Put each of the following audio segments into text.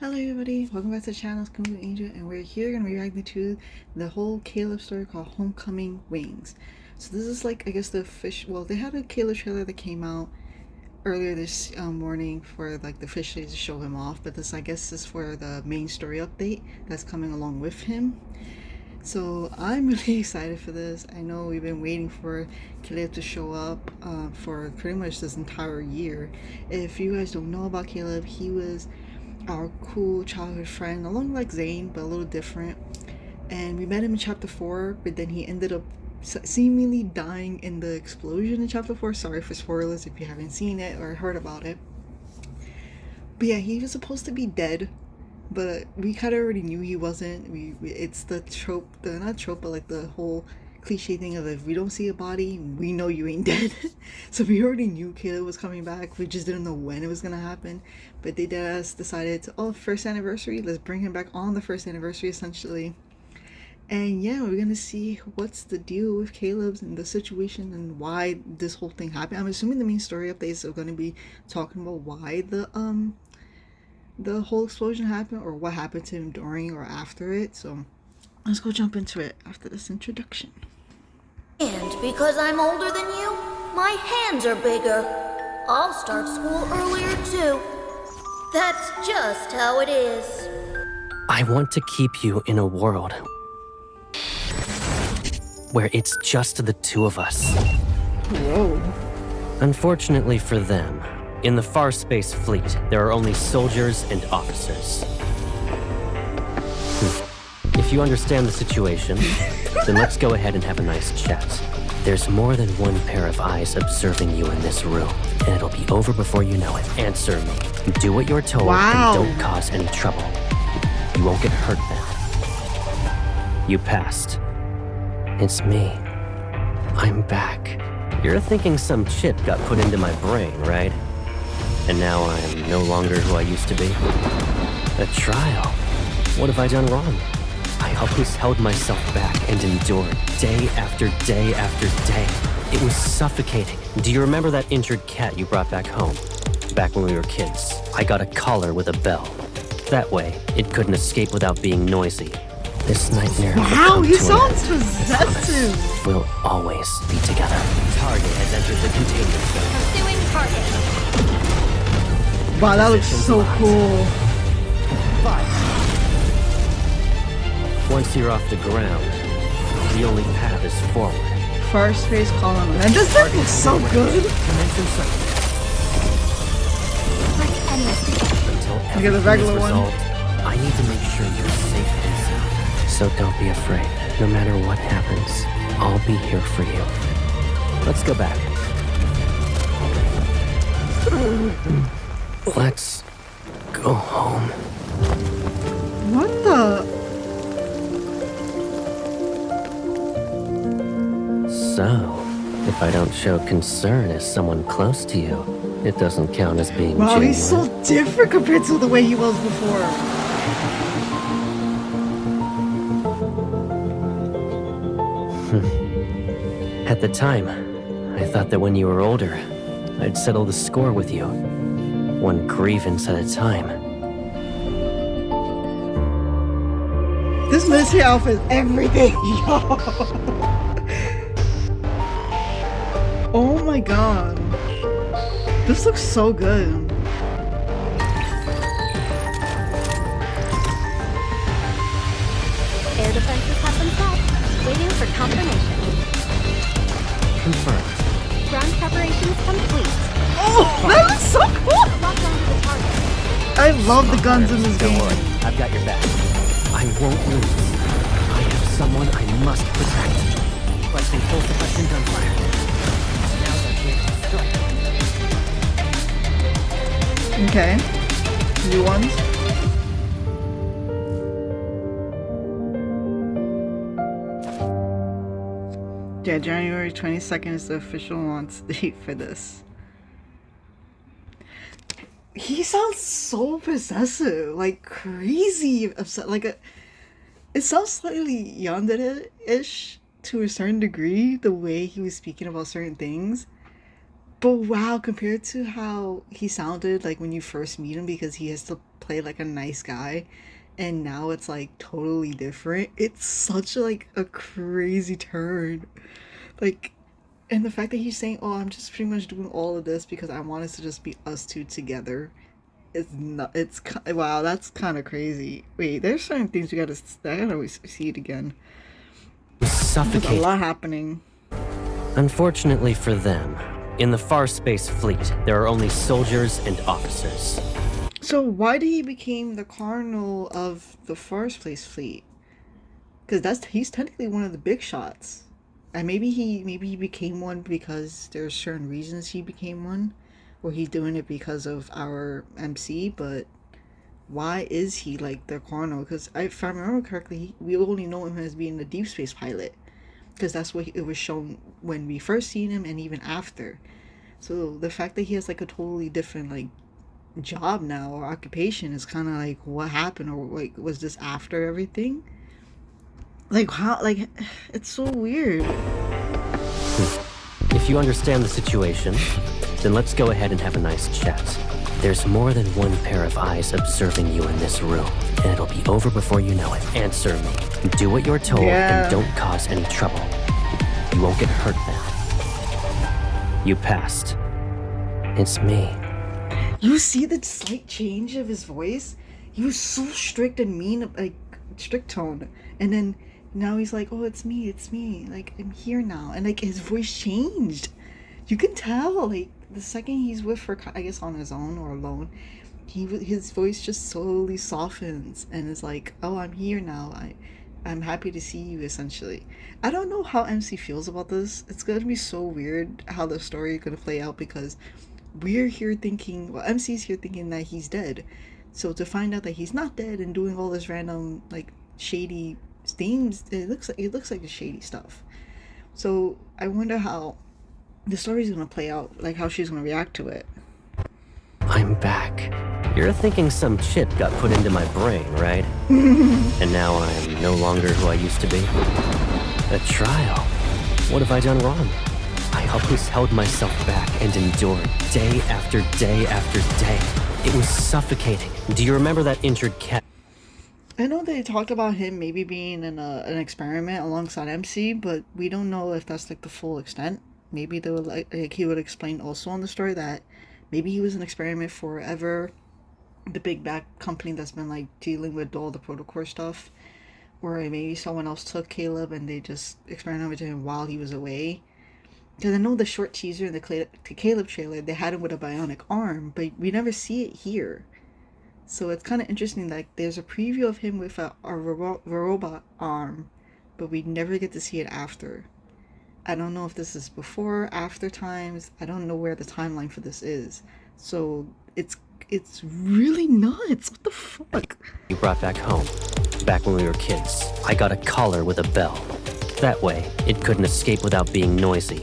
Hello everybody, welcome back to the channel. It's Kumbu Angel, and we're here going to be reacting to the whole Caleb story called Homecoming Wings. So this is like, I guess the fish, well, they had a Caleb trailer that came out earlier this morning for like the fish days to show him off, but this I guess is for the main story update that's coming along with him. So I'm really excited for this. I know we've been waiting for Caleb to show up for pretty much this entire year. If you guys don't know about Caleb, he was our cool childhood friend, along like Zane, but a little different. And we met him in chapter 4, but then he ended up seemingly dying in the explosion in chapter 4. Sorry for spoilers if you haven't seen it or heard about it. But yeah, he was supposed to be dead, but we kind of already knew he wasn't. It's the trope, not trope, but like the whole cliche thing of if we don't see a body, we know you ain't dead. So we already knew Caleb was coming back. We just didn't know when it was gonna happen. But they decided to, oh, first anniversary, let's bring him back on the first anniversary essentially. And yeah, we're gonna see what's the deal with Caleb's and the situation and why this whole thing happened. I'm assuming the main story updates are gonna be talking about why the whole explosion happened, or what happened to him during or after it. So let's go jump into it after this introduction. And because I'm older than you, my hands are bigger. I'll start school earlier too. That's just how it is. I want to keep you in a world where it's just the two of us. Whoa. Unfortunately for them, in the Far Space Fleet, there are only soldiers and officers. If you understand the situation, then let's go ahead and have a nice chat. There's more than one pair of eyes observing you in this room, and it'll be over before you know it. Answer me. Do what you're told and don't cause any trouble. You won't get hurt then. You passed. It's me. I'm back. You're thinking some chip got put into my brain, right? And now I'm no longer who I used to be? A trial. What have I done wrong? I always held myself back and endured day after day after day. It was suffocating. Do you remember that injured cat you brought back home? Back when we were kids, I got a collar with a bell. That way, it couldn't escape without being noisy. This nightmare will come he to an end. sounds possessive. We'll always be together. Target has entered the containment zone. Pursuing target. Wow, that looks so cool. Once you're off the ground, the only path is forward. First space column. And this looks so good. Like anything. Until Look at the everything regular is one. resolved, I need to make sure you're safe and sound. So don't be afraid. No matter what happens, I'll be here for you. Let's go back. Let's go home. What the? So, if I don't show concern as someone close to you, it doesn't count as being Wow, genuine. he's so different compared to the way he was before. At the time, I thought that when you were older, I'd settle the score with you. One grievance at a time. This military outfit is everything, yo. Oh my god. This looks so good. Air defenses have been set. Waiting for confirmation. Confirmed. Ground preparations complete. Oh, that looks so cool. Lock onto the target. I love the guns in this Don't game. worry, I've got your back. I won't lose. I have someone I must protect. Requesting full suppression gunfire. Now's our chance to strike. Okay. New ones. Yeah, January 22nd is the official launch date for this. He sounds so possessive, like crazy upset, it sounds slightly yandere-ish to a certain degree, the way he was speaking about certain things. But wow, compared to how he sounded like when you first meet him, because he has the play like a nice guy, and now it's like totally different. It's such like a crazy turn. Like, and the fact that he's saying, "Oh, I'm just pretty much doing all of this because I want us to just be us two together." It's not. Wow. That's kind of crazy. Wait, there's certain things we gotta. I gotta always see it again. There's a Suffocate. lot happening. Unfortunately for them, in the Far Space Fleet, there are only soldiers and officers. So why did he become the colonel of the Far Space Fleet? Because he's technically one of the big shots. And maybe he became one because there's certain reasons he became one, or he's doing it because of our MC. But why is he like the colonel? Because if I remember correctly, we only know him as being the Deep Space pilot, because that's what it was shown when we first seen him and even after. So the fact that he has like a totally different like job now or occupation is kind of like, what happened, or like, was this after everything? Like, how, like, it's so weird. If you understand the situation, then let's go ahead and have a nice chat. There's more than one pair of eyes observing you in this room, and it'll be over before you know it. Answer me. Do what you're told and don't cause any trouble. You won't get hurt now. You passed. It's me. You see the slight change of his voice? He was so strict and mean, like, strict tone. And then now he's like, "Oh, it's me, like, I'm here now." And like, his voice changed. You can tell, like, the second he's with her, I guess on his own or alone, his voice just slowly softens and is like, "Oh, I'm here now. I'm happy to see you," essentially. I don't know how MC feels about this. It's gonna be so weird how the story is gonna play out, because we're here thinking, well, MC's here thinking that he's dead. So to find out that he's not dead and doing all this random like shady themes, it looks like the shady stuff. So I wonder how the story's gonna play out, like how she's gonna react to it. I'm back. You're thinking some chip got put into my brain, right? And now I'm no longer who I used to be? A trial? What have I done wrong? I always held myself back and endured day after day after day. It was suffocating. Do you remember that injured cat? I know they talked about him maybe being in an experiment alongside MC, but we don't know if that's like the full extent. Maybe they would like he would explain also on the story that maybe he was an experiment forever, the big bad company that's been like dealing with all the protocol stuff, or maybe someone else took Caleb and they just experimented with him while he was away. Because I know the short teaser in the Caleb trailer, they had him with a bionic arm, but we never see it here. So it's kind of interesting that there's a preview of him with a robot arm, but we never get to see it after. I don't know if this is before, after times. I don't know where the timeline for this is. So it's really nuts. What the fuck? You brought back home. Back when we were kids, I got a collar with a bell. That way, it couldn't escape without being noisy.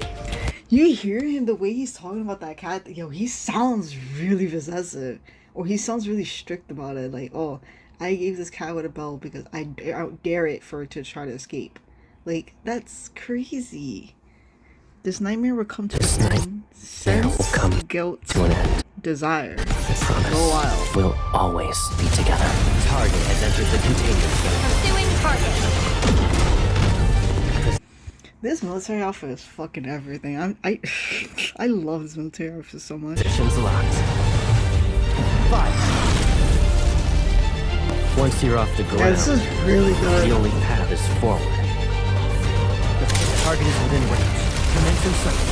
You hear him, the way he's talking about that cat, yo, he sounds really possessive. Or he sounds really strict about it. Like, "Oh, I gave this cat with a bell because I dare it for it to try to escape." Like, that's crazy. This nightmare will come to an end. Sense, guilt, to an end. Desire. I promise. Go wild. We'll always be together. Target has entered the containment zone. Pursuing target. This military outfit is fucking everything. I love this military outfit so much. Positions locked. Fire. Once you're off the ground, Yeah, this is really good. the only path is forward. The target is within range. Commence insertion.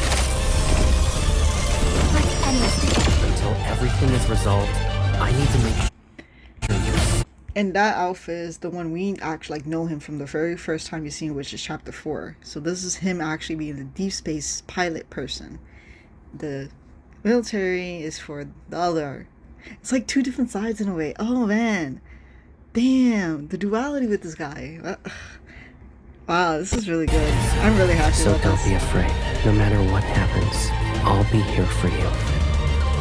Like anything. Until everything is resolved, I need to make sure you. And that outfit is the one we actually like know him from the very first time you see him, which is chapter 4. So this is him actually being the deep space pilot person. The military is for the other. It's like two different sides in a way. Oh man, damn, the duality with this guy. Wow, this is really good. I'm really happy So about don't this. be afraid. No matter what happens, I'll be here for you.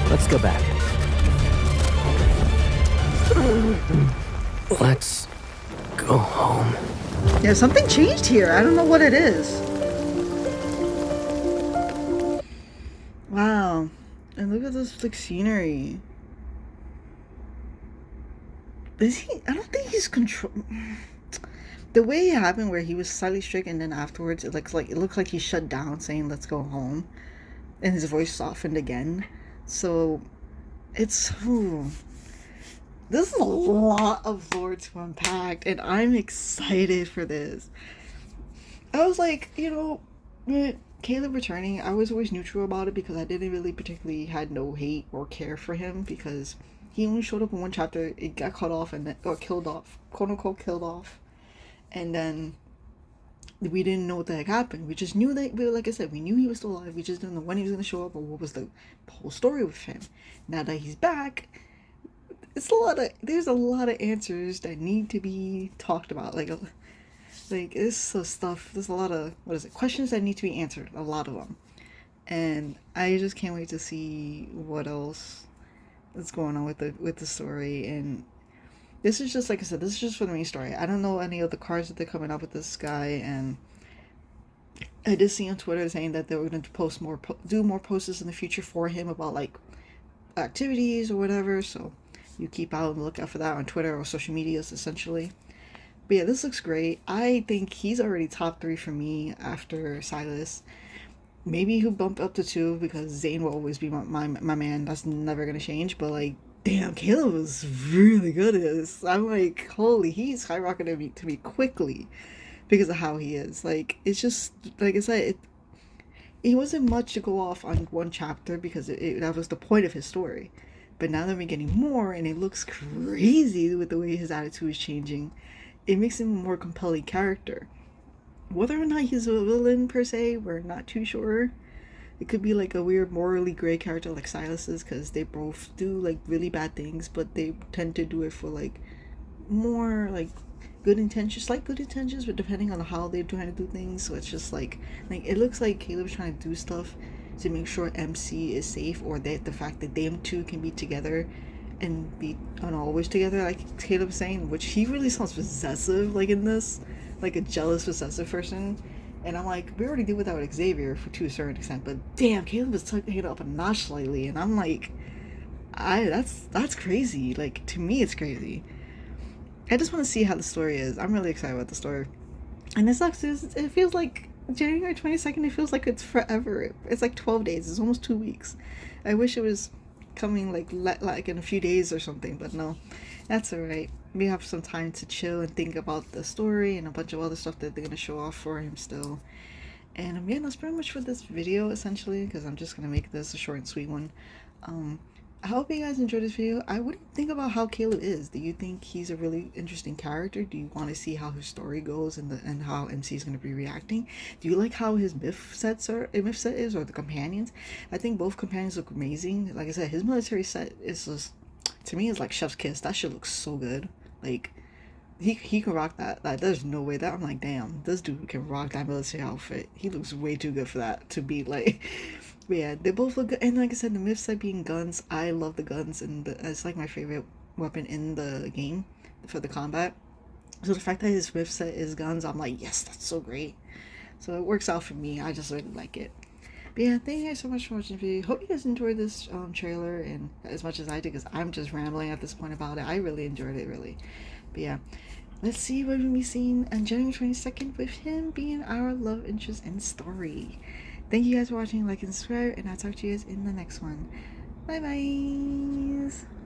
Let's go back. Let's go home. Yeah, something changed here. I don't know what it is. Wow. And look at this like scenery. is he? I don't think he's control. The way it happened, where he was slightly strict, and then afterwards, it looks like he shut down, saying "Let's go home," and his voice softened again. So it's this is a lot of lore to unpack, and I'm excited for this. I was like, with Caleb returning, I was always neutral about it because I didn't really particularly had no hate or care for him because he only showed up in one chapter. It got cut off and then or killed off, quote unquote, killed off, and then we didn't know what the heck happened. We just knew that, like I said, we knew he was still alive. We just didn't know when he was gonna show up or what was the whole story with him. Now that he's back, there's a lot of answers that need to be talked about. Like it's stuff. There's a lot of questions that need to be answered. A lot of them, and I just can't wait to see what else is going on with the story. And this is just, like I said, this is just for the main story. I don't know any of the cards that they're coming up with this guy, and I did see on Twitter saying that they were going to do more posts in the future for him about like activities or whatever. So you keep out and look out for that on Twitter or social medias, essentially. But yeah, this looks great. I think he's already top 3 for me after Silas. Maybe he'll bump up to 2 because Zane will always be my man. That's never gonna change. But like, damn, Caleb was really good at this. I'm like, holy, he's skyrocketed to me quickly because of how he is. Like, it's just like I said, it wasn't much to go off on one chapter because that was the point of his story. But now that we're getting more, and it looks crazy with the way his attitude is changing, it makes him a more compelling character. Whether or not he's a villain per se, we're not too sure. It could be like a weird morally gray character like Silas is, because they both do like really bad things, but they tend to do it for like more like good intentions, but depending on how they're trying to do things. So it's just like it looks like Caleb's trying to do stuff to make sure MC is safe, or that the fact that them two can be together and be always together, like Caleb's saying, which he really sounds possessive, like in this, like a jealous possessive person. And I'm like, we already did without Xavier to a certain extent, but damn, Caleb is taking it up a notch slightly, and I'm like, that's crazy. Like, to me, it's crazy. I just want to see how the story is. I'm really excited about the story, and it sucks. It feels like January 22nd. It feels like it's forever. It's like 12 days. It's almost 2 weeks. I wish it was coming like in a few days or something, but no, that's all right. We have some time to chill and think about the story and a bunch of other stuff that they're gonna show off for him still. And yeah, that's pretty much for this video, essentially, because I'm just gonna make this a short and sweet one. I hope you guys enjoyed this video. What do you think about how Caleb is? Do you think he's a really interesting character? Do you want to see how his story goes and how MC is going to be reacting? Do you like how his myth set is, or the companions? I think both companions look amazing. Like I said, his military set is just, to me, it's like chef's kiss. That shit looks so good. Like, he can rock that. Like, there's no way that I'm like, damn, this dude can rock that military outfit. He looks way too good for that to be like. But yeah, they both look good. And like I said, the myth set being guns, I love the guns, and it's like my favorite weapon in the game for the combat. So the fact that his myth set is guns, I'm like, yes, that's so great. So it works out for me. I just really like it. But yeah, thank you guys so much for watching the video. Hope you guys enjoyed this trailer and as much as I did, because I'm just rambling at this point about it. I really enjoyed it, really. But yeah, let's see what we'll be seeing on January 22nd with him being our love interest and story. Thank you guys for watching, like and subscribe, and I'll talk to you guys in the next one. Bye bye.